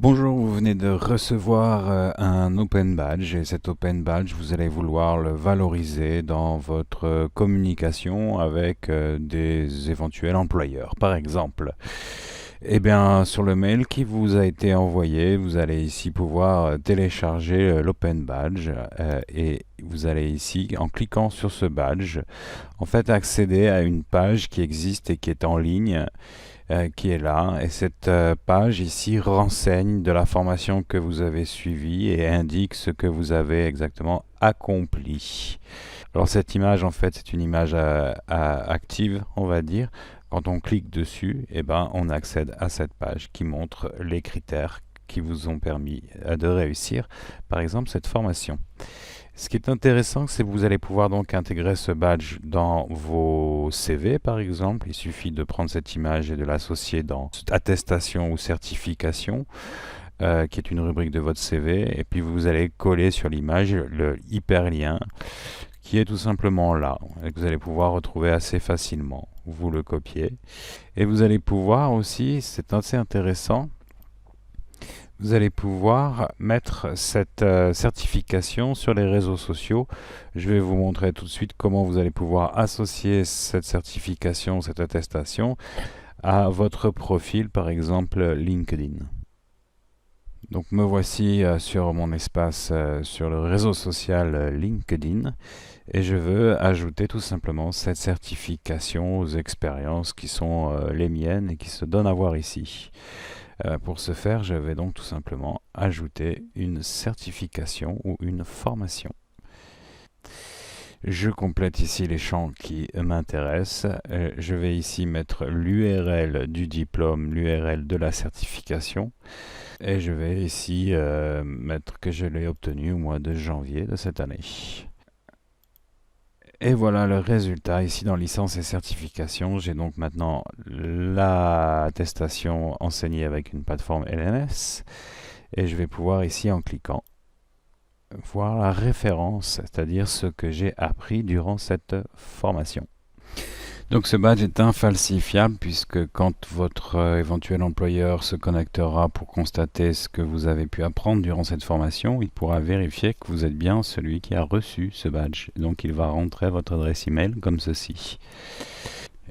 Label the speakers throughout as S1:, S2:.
S1: Bonjour, vous venez de recevoir un Open Badge et cet Open Badge, vous allez vouloir le valoriser dans votre communication avec des éventuels employeurs. Par exemple, eh bien, sur le mail qui vous a été envoyé, vous allez ici pouvoir télécharger l'Open Badge et vous allez ici, en cliquant sur ce badge, en fait accéder à une page qui existe et qui est en ligne qui est là. Et cette page ici renseigne de la formation que vous avez suivie et indique ce que vous avez exactement accompli. Alors cette image, en fait, c'est une image active, on va dire. Quand on clique dessus, eh ben, on accède à cette page qui montre les critères qui vous ont permis de réussir, par exemple, cette formation. Ce qui est intéressant, c'est que vous allez pouvoir donc intégrer ce badge dans vos CV, par exemple. Il suffit de prendre cette image et de l'associer dans attestation ou certification, qui est une rubrique de votre CV. Et puis vous allez coller sur l'image le hyperlien qui est tout simplement là et que vous allez pouvoir retrouver assez facilement. Vous le copiez et vous allez pouvoir aussi, c'est assez intéressant, vous allez pouvoir mettre cette certification sur les réseaux sociaux. Je vais vous montrer tout de suite comment vous allez pouvoir associer cette certification, cette attestation à votre profil, par exemple LinkedIn. Donc me voici sur mon espace sur le réseau social LinkedIn et je veux ajouter tout simplement cette certification aux expériences qui sont les miennes et qui se donnent à voir ici. Pour ce faire, je vais donc tout simplement ajouter une certification ou une formation. Je complète ici les champs qui m'intéressent. Je vais ici mettre l'URL du diplôme, l'URL de la certification. Et je vais ici mettre que je l'ai obtenu au mois de janvier de cette année. Et voilà le résultat ici dans licence et certification. J'ai donc maintenant l'attestation enseignée avec une plateforme LMS. Et je vais pouvoir ici en cliquant voir la référence, c'est-à-dire ce que j'ai appris durant cette formation. Donc ce badge est infalsifiable puisque quand votre éventuel employeur se connectera pour constater ce que vous avez pu apprendre durant cette formation, il pourra vérifier que vous êtes bien celui qui a reçu ce badge. Donc il va rentrer votre adresse email comme ceci.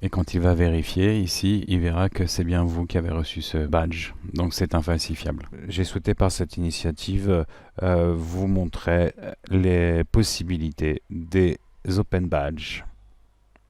S1: Et quand il va vérifier ici, il verra que c'est bien vous qui avez reçu ce badge. Donc c'est infalsifiable. J'ai souhaité par cette initiative vous montrer les possibilités des Open Badges.